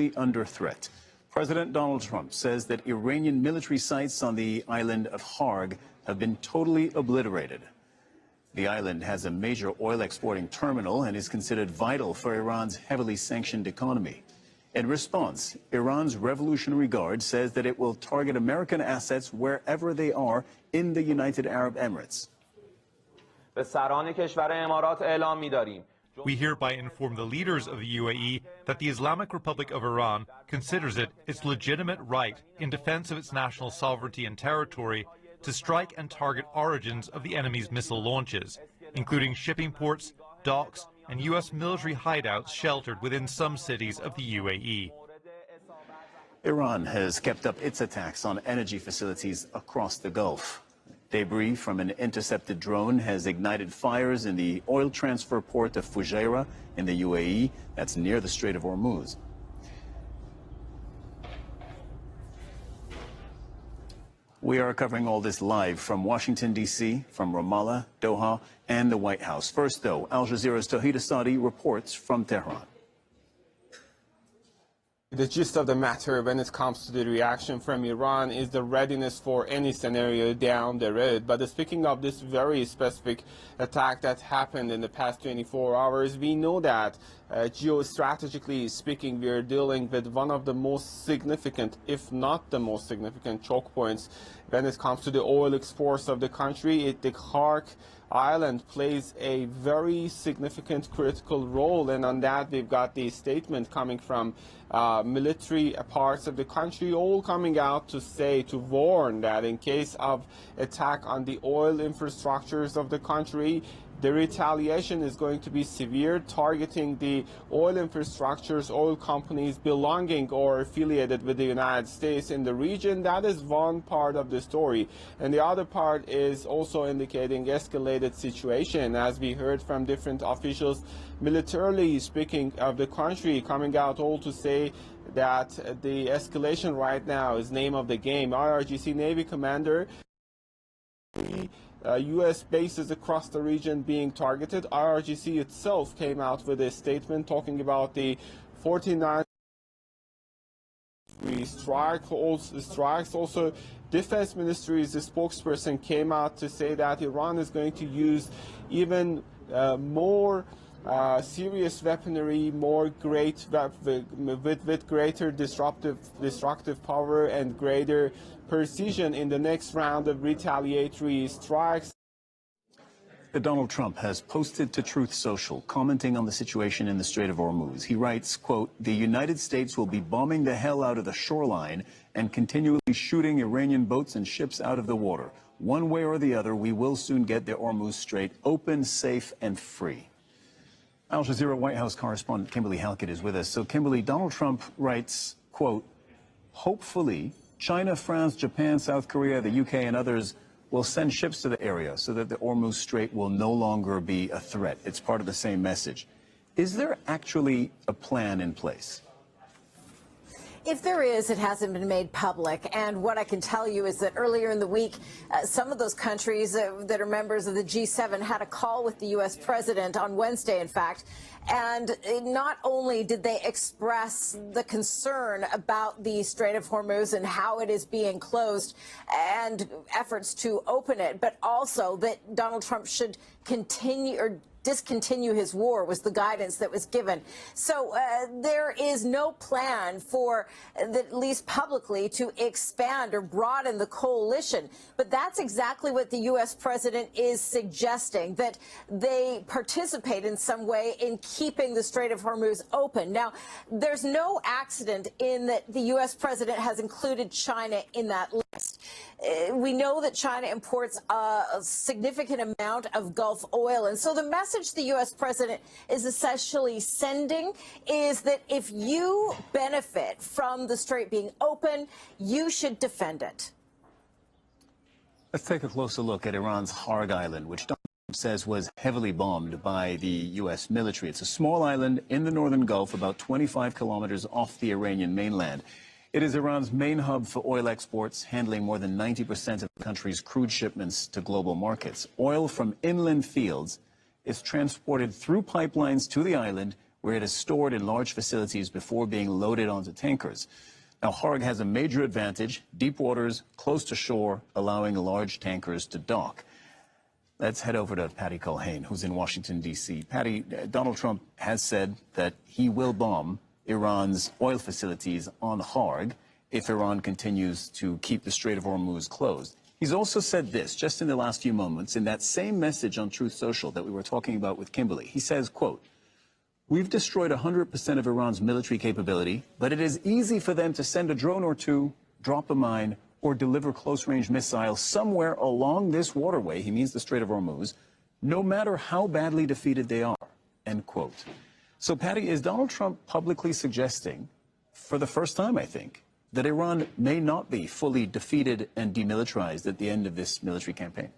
increasingly under threat. President Donald Trump says that Iranian military sites on the island of Harg have been totally obliterated. The island has a major oil exporting terminal and is considered vital for Iran's heavily sanctioned economy. In response, Iran's Revolutionary Guard says that it will target American assets wherever they are in the United Arab Emirates. We hereby inform the leaders of the UAE that the Islamic Republic of Iran considers it its legitimate right, in defense of its national sovereignty and territory, to strike and target origins of the enemy's missile launches, including shipping ports, docks, and U.S. military hideouts sheltered within some cities of the UAE. Iran has kept up its attacks on energy facilities across the Gulf. Debris from an intercepted drone has ignited fires in the oil transfer port of Fujairah in the UAE, that's near the Strait of Hormuz. We are covering all this live from Washington, D.C., from Ramallah, Doha, and the White House. First, though, Al Jazeera's Tawhid Asadi reports from Tehran. The gist of the matter when it comes to the reaction from Iran is the readiness for any scenario down the road. But speaking of this very specific attack that happened in the past 24 hours, we know that geostrategically speaking, we are dealing with one of the most significant, if not the most significant, choke points when it comes to the oil exports of the country. The Harg Island plays a very significant critical role, and on that we've got the statement coming from military parts of the country, all coming out to say, to warn that in case of attack on the oil infrastructures of the country, the retaliation is going to be severe, targeting the oil infrastructures, oil companies belonging or affiliated with the United States in the region. That is one part of the story. And the other part is also indicating escalated situation, as we heard from different officials, militarily speaking, of the country, coming out all to say that the escalation right now is name of the game. IRGC Navy Commander, U.S. bases across the region being targeted. IRGC itself came out with a statement talking about the 49 strikes. Also, Defense Ministry's spokesperson came out to say that Iran is going to use even more serious weaponry, with greater destructive power and greater precision in the next round of retaliatory strikes. Donald Trump has posted to Truth Social, commenting on the situation in the Strait of Hormuz. He writes, quote, "The United States will be bombing the hell out of the shoreline and continually shooting Iranian boats and ships out of the water. One way or the other, we will soon get the Hormuz Strait open, safe, and free." Al Jazeera White House correspondent Kimberly Halkett is with us. So, Kimberly, Donald Trump writes, quote, "Hopefully, China, France, Japan, South Korea, the UK, and others will send ships to the area so that the Hormuz Strait will no longer be a threat." It's part of the same message. Is there actually a plan in place? If there is, it hasn't been made public. And what I can tell you is that earlier in the week, some of those countries that are members of the G7 had a call with the U.S. president on Wednesday, in fact. And not only did they express the concern about the Strait of Hormuz and how it is being closed and efforts to open it, but also that Donald Trump should continue or discontinue his war was the guidance that was given. So there is no plan for, at least publicly, to expand or broaden the coalition. But that's exactly what the U.S. president is suggesting, that they participate in some way in keeping the Strait of Hormuz open. Now, there's no accident in that the U.S. president has included China in that list. We know that China imports a significant amount of Gulf oil. And so the message the U.S. president is essentially sending is that if you benefit from the strait being open, you should defend it. Let's take a closer look at Iran's Harg Island, which Donald Trump says was heavily bombed by the U.S. military. It's a small island in the northern Gulf, about 25 kilometers off the Iranian mainland. It is Iran's main hub for oil exports, handling more than 90% of the country's crude shipments to global markets. Oil from inland fields is transported through pipelines to the island, where it is stored in large facilities before being loaded onto tankers. Now, Haag has a major advantage: deep waters, close to shore, allowing large tankers to dock. Let's head over to Patty Culhane, who's in Washington, D.C. Patty, Donald Trump has said that he will bomb Iran's oil facilities on Haag if Iran continues to keep the Strait of Hormuz closed. He's also said this just in the last few moments in that same message on Truth Social that we were talking about with Kimberly. He says, quote, "We've destroyed 100% of Iran's military capability, but it is easy for them to send a drone or two, drop a mine, or deliver close-range missiles somewhere along this waterway," he means the Strait of Hormuz, "no matter how badly defeated they are," end quote. So, Patty, is Donald Trump publicly suggesting, for the first time, I think, that Iran may not be fully defeated and demilitarized at the end of this military campaign?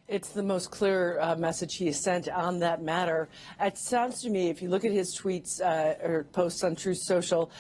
It's the most clear message he has sent on that matter. It sounds to me, if you look at his tweets or posts on Truth Social,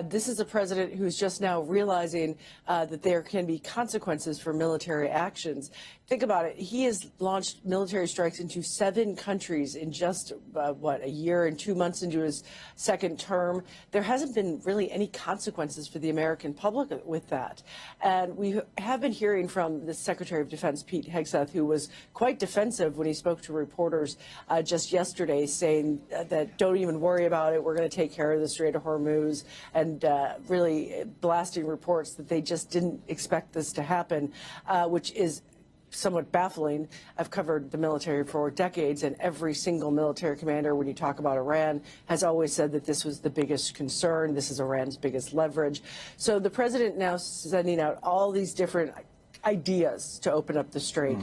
this is a president who's just now realizing that there can be consequences for military actions. Think about it. He has launched military strikes into 7 countries in just, a year and 2 months into his second term. There hasn't been really any consequences for the American public with that. And we have been hearing from the Secretary of Defense, Pete Hegseth, who was quite defensive when he spoke to reporters just yesterday, saying that don't even worry about it, we're going to take care of the Strait of Hormuz, and really blasting reports that they just didn't expect this to happen, which is somewhat baffling. I've covered the military for decades, and every single military commander, when you talk about Iran, has always said that this was the biggest concern. This is Iran's biggest leverage. So the president now sending out all these different ideas to open up the strait.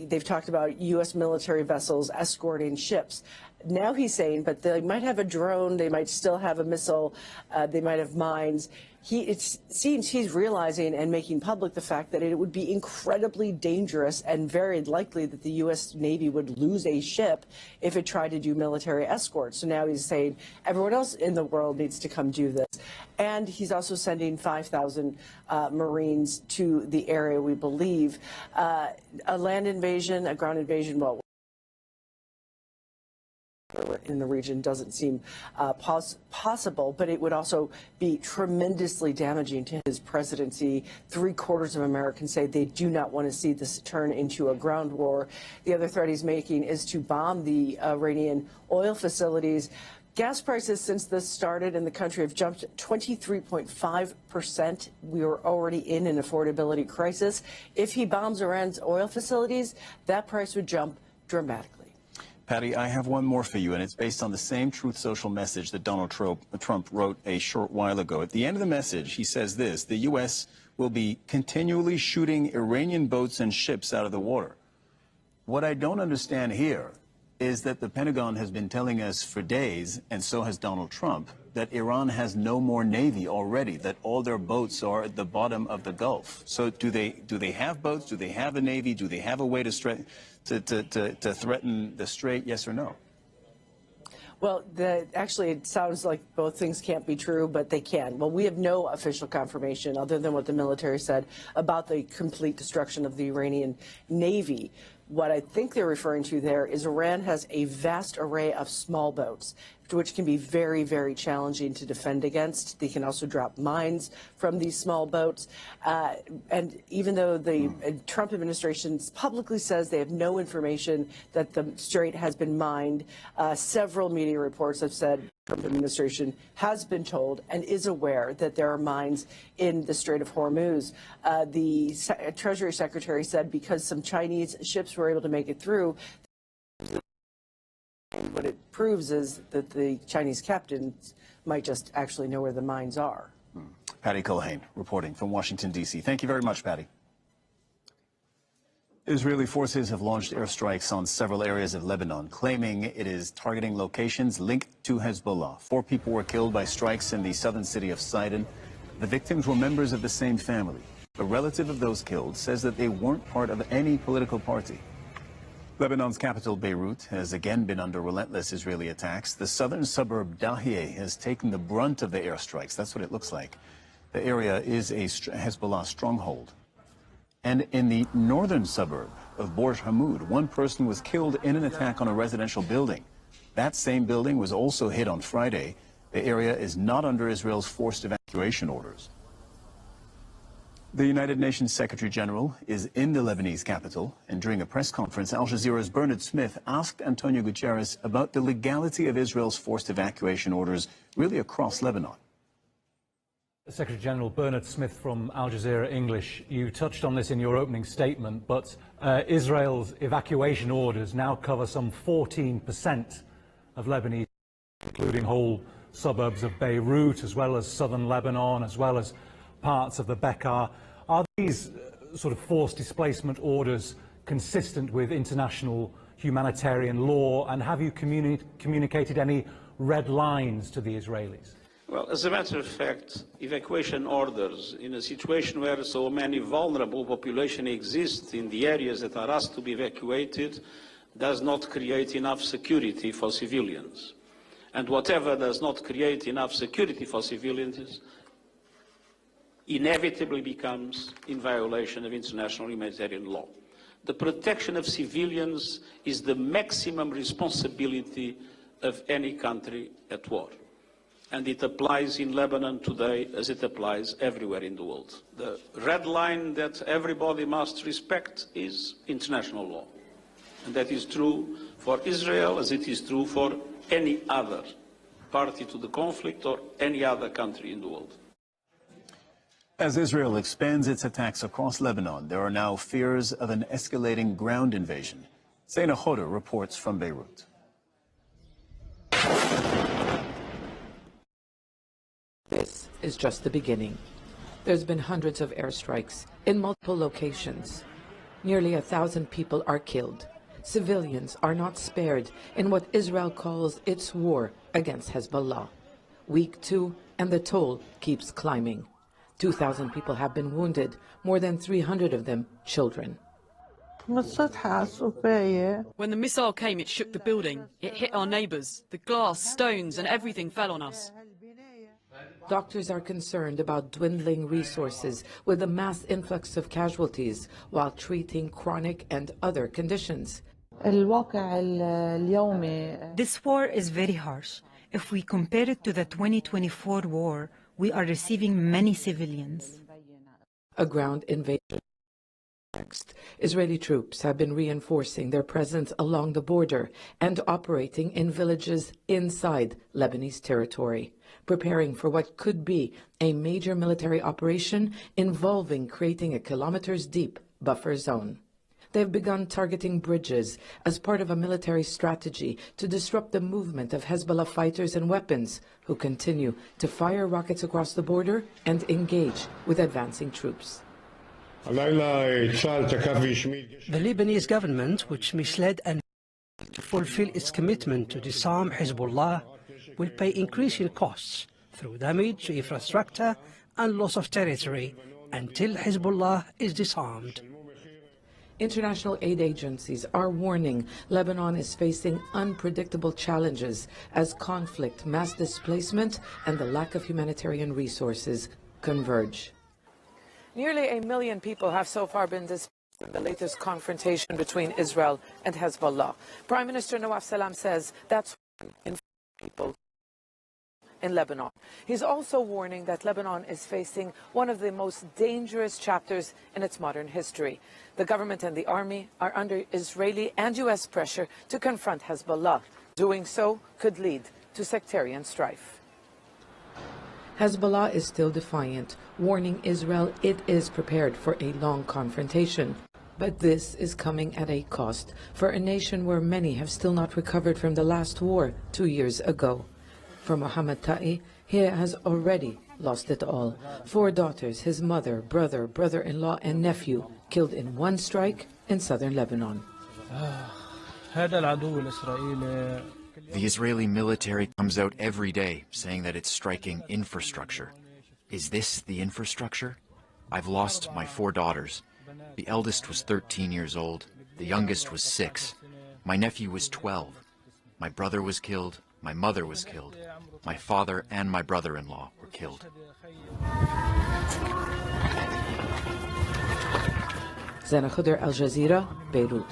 They've talked about U.S. military vessels escorting ships. Now he's saying, but they might have a drone, they might still have a missile, they might have mines. It seems he's realizing and making public the fact that it would be incredibly dangerous and very likely that the U.S. Navy would lose a ship if it tried to do military escorts. So now he's saying everyone else in the world needs to come do this. And he's also sending 5,000 Marines to the area, we believe. A land invasion, a ground invasion, well, in the region doesn't seem possible, but it would also be tremendously damaging to his presidency. 3/4 of Americans say they do not want to see this turn into a ground war. The other threat he's making is to bomb the Iranian oil facilities. Gas prices since this started in the country have jumped 23.5%. We are already in an affordability crisis. If he bombs Iran's oil facilities, that price would jump dramatically. Patty, I have one more for you, and it's based on the same Truth Social message that Donald Trump wrote a short while ago. At the end of the message, he says this: the U.S. will be continually shooting Iranian boats and ships out of the water. What I don't understand here is that the Pentagon has been telling us for days, and so has Donald Trump, that Iran has no more navy already, that all their boats are at the bottom of the Gulf. So do they have boats? Do they have a navy? Do they have a way to threaten the strait, yes or no? Well, actually, it sounds like both things can't be true, but they can. Well, we have no official confirmation other than what the military said about the complete destruction of the Iranian Navy. What I think they're referring to there is Iran has a vast array of small boats, which can be very, very challenging to defend against. They can also drop mines from these small boats. And even though the Trump administration publicly says they have no information that the strait has been mined, several media reports have said the Trump administration has been told and is aware that there are mines in the Strait of Hormuz. The Treasury Secretary said because some Chinese ships were able to make it through, what it proves is that the Chinese captains might just actually know where the mines are. Patty Culhane reporting from Washington, D.C. Thank you very much, Patty. Israeli forces have launched airstrikes on several areas of Lebanon, claiming it is targeting locations linked to Hezbollah. 4 people were killed by strikes in the southern city of Sidon. The victims were members of the same family. A relative of those killed says that they weren't part of any political party. Lebanon's capital, Beirut, has again been under relentless Israeli attacks. The southern suburb Dahieh has taken the brunt of the airstrikes. That's what it looks like. The area is a Hezbollah stronghold. And in the northern suburb of Borj Hamoud, 1 person was killed in an attack on a residential building. That same building was also hit on Friday. The area is not under Israel's forced evacuation orders. The United Nations Secretary General is in the Lebanese capital, and during a press conference, Al Jazeera's Bernard Smith asked Antonio Guterres about the legality of Israel's forced evacuation orders really across Lebanon. Secretary General Bernard Smith from Al Jazeera English, you touched on this in your opening statement, but Israel's evacuation orders now cover some 14% of Lebanese, including whole suburbs of Beirut, as well as southern Lebanon, as well as parts of the Bekaa. Are these sort of forced displacement orders consistent with international humanitarian law, and have you communicated any red lines to the Israelis? Well, as a matter of fact, evacuation orders in a situation where so many vulnerable population exist in the areas that are asked to be evacuated does not create enough security for civilians. And whatever does not create enough security for civilians inevitably becomes in violation of international humanitarian law. The protection of civilians is the maximum responsibility of any country at war. And it applies in Lebanon today as it applies everywhere in the world. The red line that everybody must respect is international law. And that is true for Israel as it is true for any other party to the conflict or any other country in the world. As Israel expands its attacks across Lebanon, there are now fears of an escalating ground invasion. Zaina Khoder reports from Beirut. This is just the beginning. There's been hundreds of airstrikes in multiple locations. Nearly 1,000 people are killed. Civilians are not spared in what Israel calls its war against Hezbollah. Week 2, and the toll keeps climbing. 2,000 people have been wounded, more than 300 of them children. When the missile came, it shook the building. It hit our neighbours. The glass, stones and everything fell on us. Doctors are concerned about dwindling resources with a mass influx of casualties while treating chronic and other conditions. This war is very harsh. If we compare it to the 2024 war, we are receiving many civilians. A ground invasion. Next, Israeli troops have been reinforcing their presence along the border and operating in villages inside Lebanese territory, preparing for what could be a major military operation involving creating a kilometers-deep buffer zone. They've begun targeting bridges as part of a military strategy to disrupt the movement of Hezbollah fighters and weapons who continue to fire rockets across the border and engage with advancing troops. The Lebanese government, which misled and to fulfill its commitment to disarm Hezbollah, will pay increasing costs through damage to infrastructure and loss of territory until Hezbollah is disarmed. International aid agencies are warning Lebanon is facing unpredictable challenges as conflict, mass displacement, and the lack of humanitarian resources converge. Nearly 1 million people have so far been displaced in the latest confrontation between Israel and Hezbollah. Prime Minister Nawaf Salam says that's in people in Lebanon. He's also warning that Lebanon is facing one of the most dangerous chapters in its modern history. The government and the army are under Israeli and U.S. pressure to confront Hezbollah. Doing so could lead to sectarian strife. Hezbollah is still defiant, warning Israel it is prepared for a long confrontation. But this is coming at a cost for a nation where many have still not recovered from the last war 2 years ago. For Mohammed Ta'i, he has already lost it all. 4 daughters, his mother, brother, brother-in-law, and nephew killed in one strike in southern Lebanon. The Israeli military comes out every day saying that it's striking infrastructure. Is this the infrastructure? I've lost my 4 daughters. The eldest was 13 years old. The youngest was 6. My nephew was 12. My brother was killed. My mother was killed. My father and my brother-in-law were killed. Zaina Khoder, Al Jazeera, Beirut.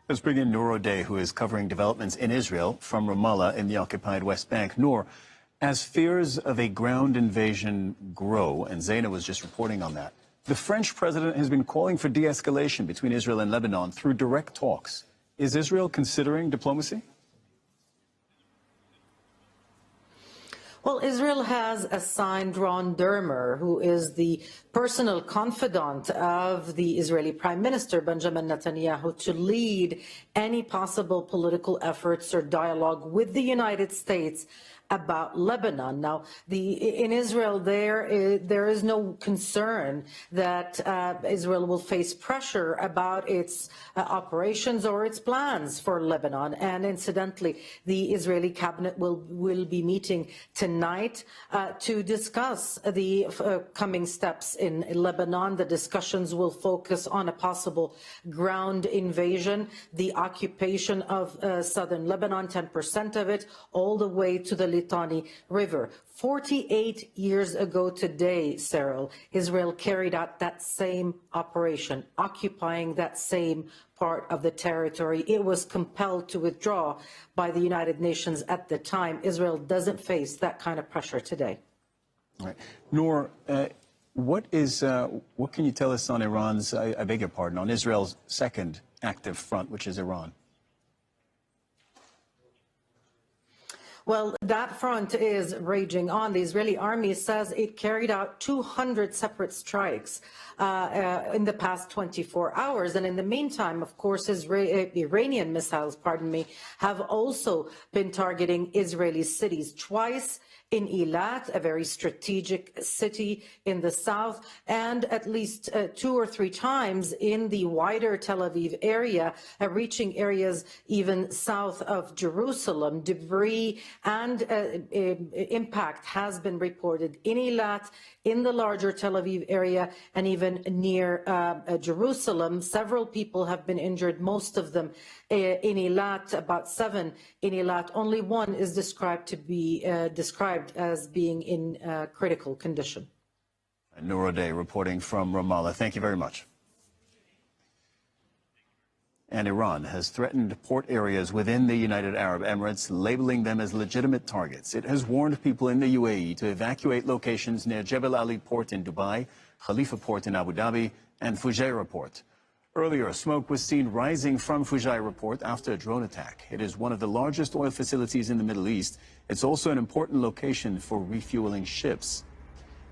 Let's bring in Noor O'Day, who is covering developments in Israel from Ramallah in the occupied West Bank. Noor, as fears of a ground invasion grow, and Zaina was just reporting on that, the French president has been calling for de-escalation between Israel and Lebanon through direct talks. Is Israel considering diplomacy? Well, Israel has assigned Ron Dermer, who is the personal confidant of the Israeli Prime Minister, Benjamin Netanyahu, to lead any possible political efforts or dialogue with the United States about Lebanon. Now, in Israel, there is no concern that Israel will face pressure about its operations or its plans for Lebanon. And incidentally, the Israeli cabinet will be meeting tonight to discuss the coming steps in Lebanon. The discussions will focus on a possible ground invasion, the occupation of southern Lebanon, 10% of it, all the way to the Litani River. 48 years ago today, Cyril, Israel carried out that same operation, occupying that same part of the territory. It was compelled to withdraw by the United Nations at the time. Israel doesn't face that kind of pressure today. All right. Noor, what can you tell us on Iran's, I beg your pardon, on Israel's second active front, which is Iran? Well, that front is raging on. The Israeli army says it carried out 200 separate strikes in the past 24 hours. And in the meantime, of course, Iranian missiles, have also been targeting Israeli cities twice. In Eilat, a very strategic city in the south, and at least 2 or 3 times in the wider Tel Aviv area, reaching areas even south of Jerusalem. Debris and impact has been reported in Eilat, in the larger Tel Aviv area, and even near Jerusalem. Several people have been injured, most of them in Eilat, about 7 in Eilat. Only one is described as being in critical condition. Noor O'Day reporting from Ramallah. Thank you very much. And Iran has threatened port areas within the United Arab Emirates, labeling them as legitimate targets. It has warned people in the UAE to evacuate locations near Jebel Ali Port in Dubai, Khalifa Port in Abu Dhabi, and Fujairah Port. Earlier, smoke was seen rising from Fujairah Port after a drone attack. It is one of the largest oil facilities in the Middle East. It's also an important location for refueling ships.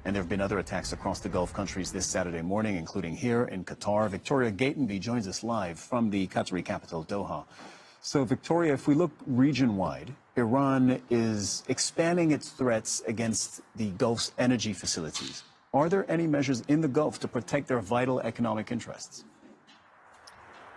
And there have been other attacks across the Gulf countries this Saturday morning, including here in Qatar. Victoria Gatenby joins us live from the Qatari capital, Doha. So, Victoria, if we look region-wide, Iran is expanding its threats against the Gulf's energy facilities. Are there any measures in the Gulf to protect their vital economic interests?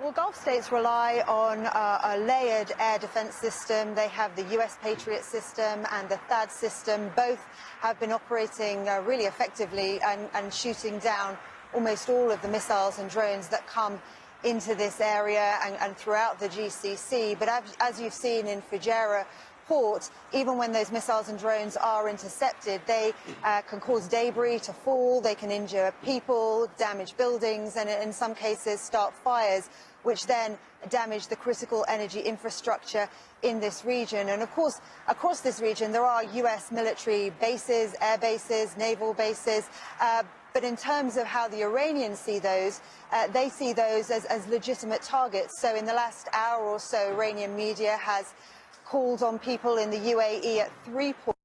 Well, Gulf states rely on a layered air defense system. They have the US Patriot system and the THAAD system. Both have been operating really effectively and shooting down almost all of the missiles and drones that come into this area and throughout the GCC. But as you've seen in Fujairah Port, even when those missiles and drones are intercepted, they can cause debris to fall, they can injure people, damage buildings, and in some cases start fires, which then damage the critical energy infrastructure in this region. And of course, across this region, there are US military bases, air bases, naval bases, but in terms of how the Iranians see those, they see those as legitimate targets. So in the last hour or so, Iranian media has called on people in the UAE at 3 ports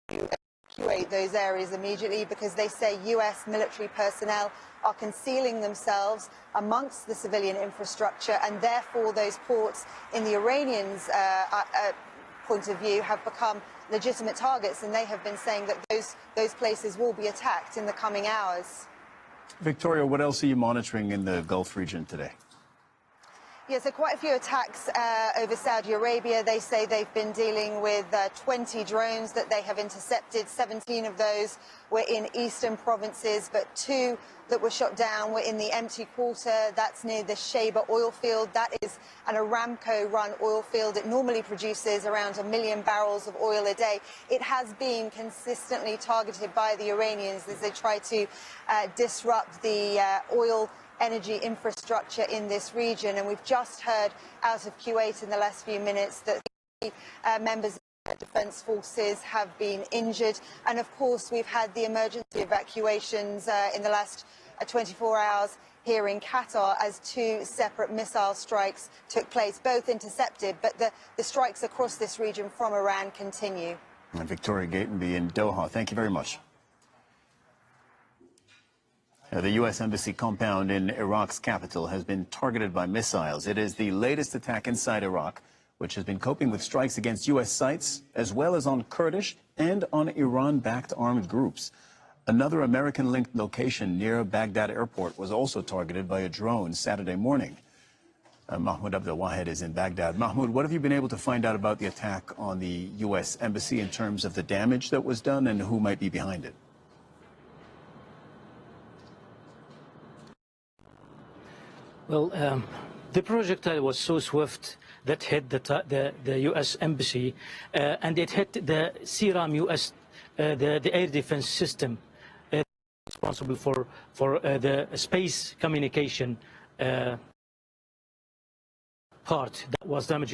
to evacuate those areas immediately because they say US military personnel are concealing themselves amongst the civilian infrastructure, and therefore those ports in the Iranians' point of view have become legitimate targets, and they have been saying that those places will be attacked in the coming hours. Victoria, what else are you monitoring in the Gulf region today? Yeah, so quite a few attacks over Saudi Arabia. They say they've been dealing with 20 drones that they have intercepted. 17 of those were in eastern provinces, but 2 that were shot down were in the empty quarter. That's near the Sheba oil field. That is an Aramco-run oil field. It normally produces around 1 million barrels of oil a day. It has been consistently targeted by the Iranians as they try to disrupt the oil energy infrastructure in this region. And we've just heard out of Kuwait in the last few minutes that members of the defence forces have been injured. And of course, we've had the emergency evacuations in the last 24 hours here in Qatar as 2 separate missile strikes took place, both intercepted, but the strikes across this region from Iran continue. And Victoria Gatenby in Doha, thank you very much. The U.S. Embassy compound in Iraq's capital has been targeted by missiles. It is the latest attack inside Iraq, which has been coping with strikes against U.S. sites, as well as on Kurdish and on Iran-backed armed groups. Another American-linked location near Baghdad airport was also targeted by a drone Saturday morning. Mahmoud Abdul Wahed is in Baghdad. Mahmoud, what have you been able to find out about the attack on the U.S. Embassy in terms of the damage that was done and who might be behind it? Well, the projectile was so swift that hit the U.S. Embassy, and it hit the CRAM U.S. The air defense system responsible for the space communication part that was damaged